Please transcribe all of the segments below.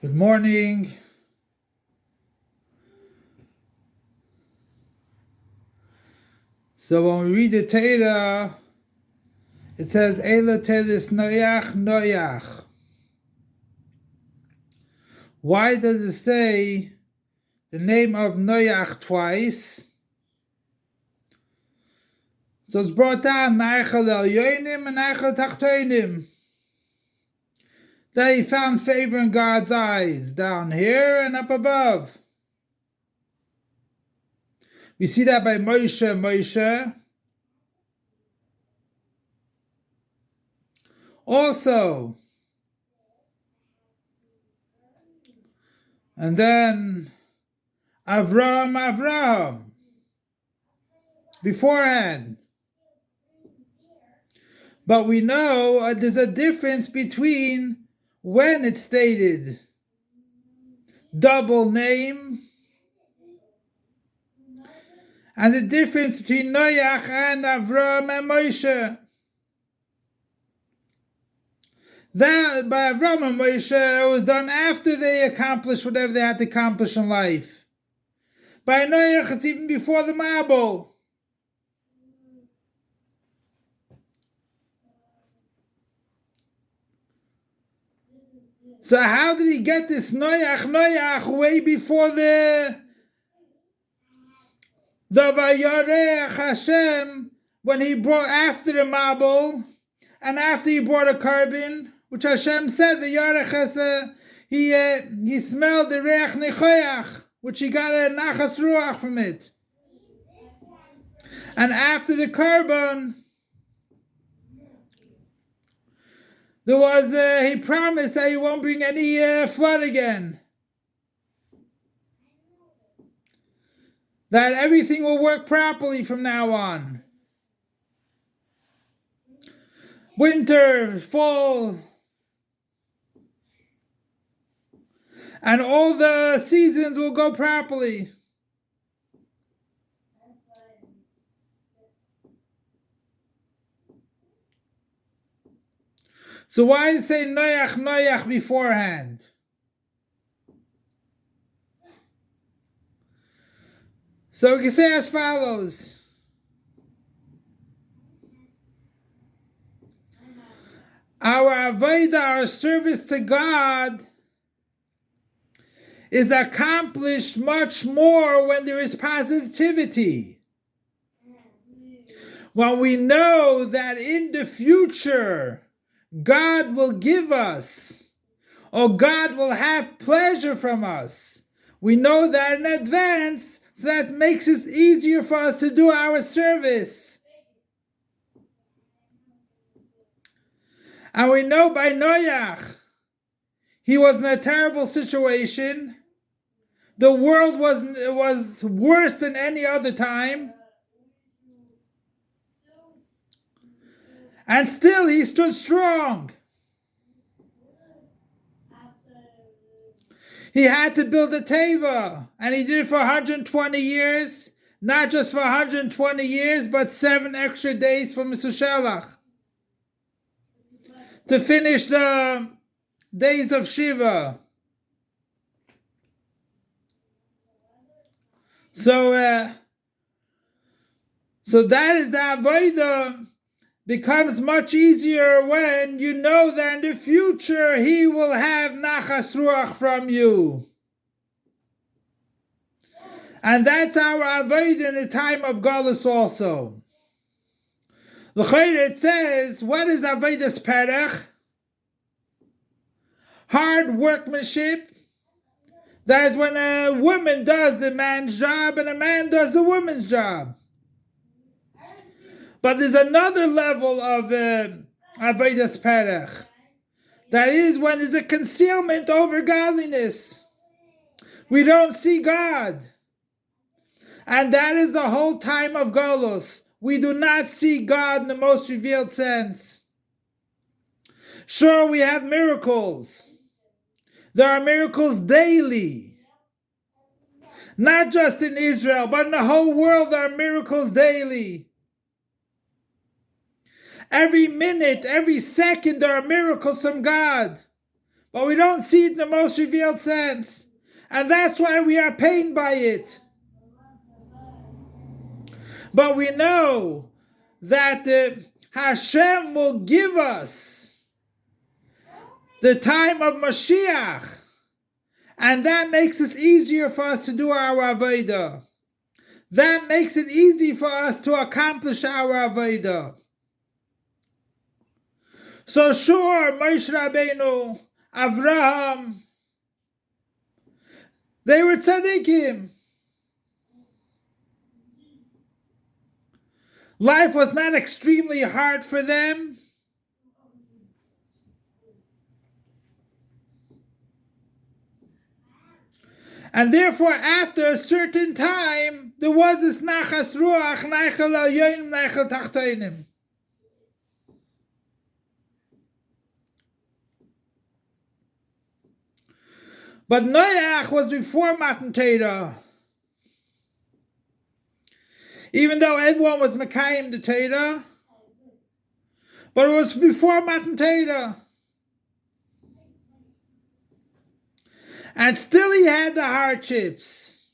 Good morning. So when we read the Torah, it says Ela Telis Noyach Noyach. Why does it say the name of Noyach twice? So it's brought down Neichel Elyonim and Neichel Tachtonim. That he found favor in God's eyes down here and up above. We see that by Moshe. Also, and then Avraham, beforehand. But we know there's a difference between when it's stated double name and the difference between Noach and Avraham and Moshe. That by Avraham and Moshe, it was done after they accomplished whatever they had to accomplish in life. By Noach, it's even before the Mabul. So how did he get this Noach way before the Vayarech Hashem, when he brought after the Mabul and after he brought a carbon, which Hashem said Vayarech he smelled the Reach Nechoyach, which he got a Nachas Ruach from it. And after the carbon, there was he promised that he won't bring any flood again. That everything will work properly from now on. Winter, fall, and all the seasons will go properly. So why does it say Noach beforehand? So we can say as follows. Our avodah, our service to God, is accomplished much more when there is positivity. When we know that in the future, God will give us, or God will have pleasure from us. We know that in advance, so that makes it easier for us to do our service. And we know by Noach, he was in a terrible situation. The world was worse than any other time. And still he stood strong. He had to build a teva, and he did it for 120 years. Not just for 120 years, but 7 extra days for Mr. Shalach. To finish the days of Shiva. So that is the avodah. Becomes much easier when you know that in the future he will have nachas ruach from you. And that's our avodah in the time of galus also. L'chayr, it says, what is avodas perech? Hard workmanship. That is when a woman does the man's job and a man does the woman's job. But there's another level of avodas perech. That is when there's a concealment over godliness. We don't see God. And that is the whole time of galus. We do not see God in the most revealed sense. Sure, we have miracles. There are miracles daily. Not just in Israel, but in the whole world there are miracles daily. Every minute, every second, there are miracles from God. but we don't see it in the most revealed sense. And that's why we are pained by it. But we know that Hashem will give us the time of Mashiach, and that makes it easier for us to do our Avodah. That makes it easy for us to accomplish our Avodah. So sure, Moshe Rabbeinu, Avraham, they were tzaddikim. Life was not extremely hard for them. And therefore, after a certain time, there was this nachas ruach, neichel elyonim, neichel tachtonim. But Noach was before Matan Torah. Even though everyone was Mekayim the Torah, but it was before Matan Torah. And still he had the hardships.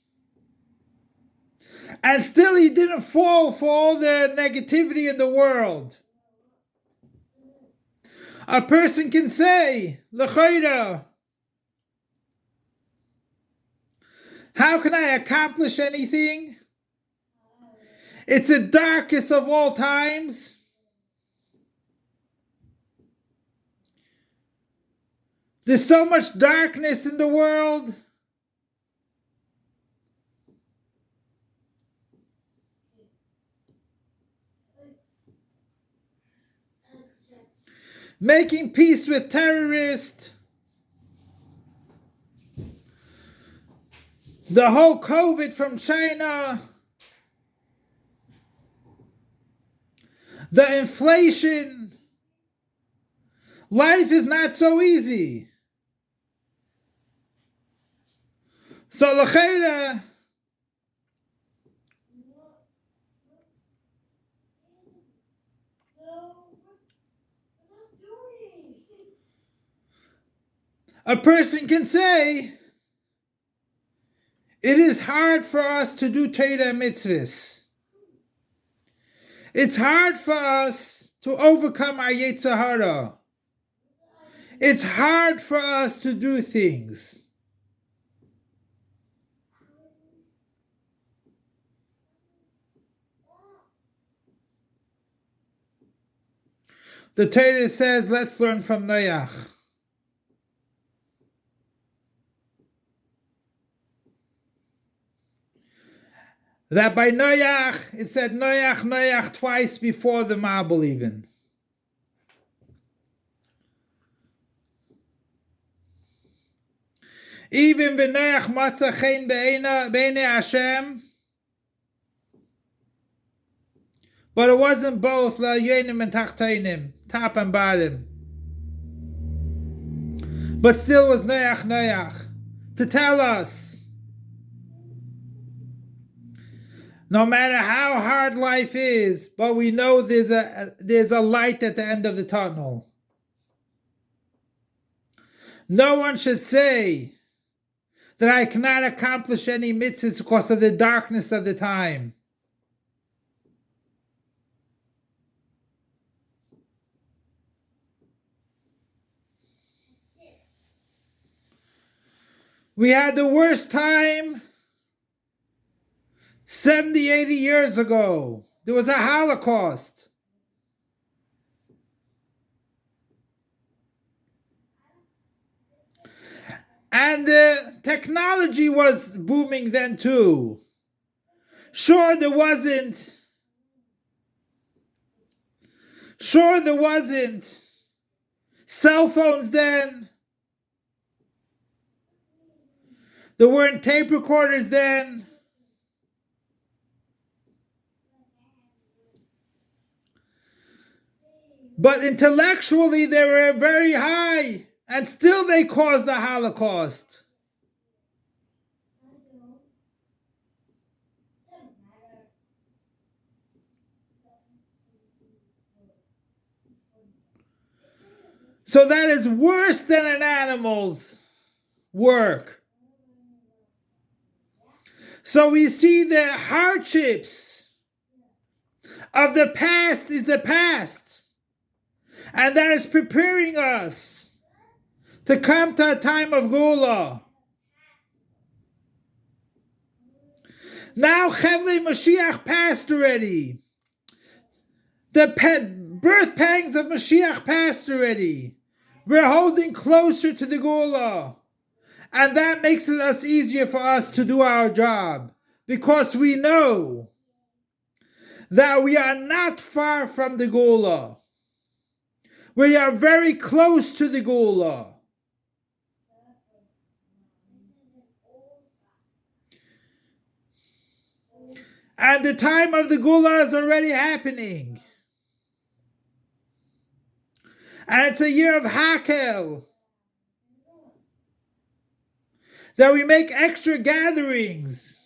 And still he didn't fall for all the negativity in the world. A person can say, L'chayra, how can I accomplish anything? It's the darkest of all times. There's so much darkness in the world. Making peace with terrorists. The whole COVID from China. The inflation. Life is not so easy. So l'chayra, a person can say, it is hard for us to do Torah mitzvahs. It's hard for us to overcome our Yetzer Hara. It's hard for us to do things. The Torah says, let's learn from Noach. That by Noach, it said Noach, Noach twice before the Mabul even. Even Noach matzah chen b'einei Hashem, but it wasn't both la'yonim and tachtonim, top and bottom. But still was Noach, to tell us, no matter how hard life is, but we know there's a light at the end of the tunnel. No one should say that I cannot accomplish any mitzvahs because of the darkness of the time. We had the worst time 70, 80 years ago. There was a Holocaust. And technology was booming then too. Sure, there wasn't cell phones then. There weren't tape recorders then. But intellectually they were very high, and still they caused the Holocaust. So that is worse than an animal's work. So we see the hardships of the past is the past. And that is preparing us to come to a time of Gula. Now Chevlei Mashiach passed already. The birth pangs of Mashiach passed already. We're holding closer to the Gula. And that makes it easier for us to do our job. Because we know that we are not far from the Gula. We are very close to the Gula. And the time of the Gula is already happening. And it's a year of Hakel. That we make extra gatherings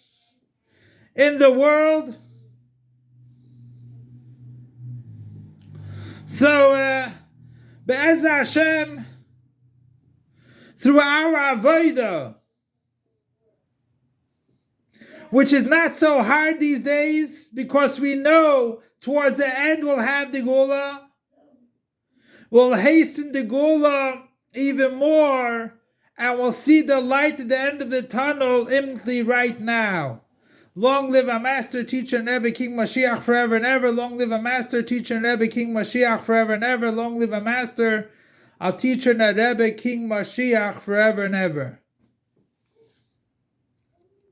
in the world. So, Be'ez Hashem, through our Avodah, which is not so hard these days, because we know towards the end we'll have the Gula. We'll hasten the Gula even more, and we'll see the light at the end of the tunnel imminently right now. Long live our Master, Teacher, and Rebbe, King Mashiach forever and ever. Long live our Master, Teacher, and Rebbe, King Mashiach forever and ever. Long live our Master, our Teacher, and our Rebbe, King Mashiach forever and ever.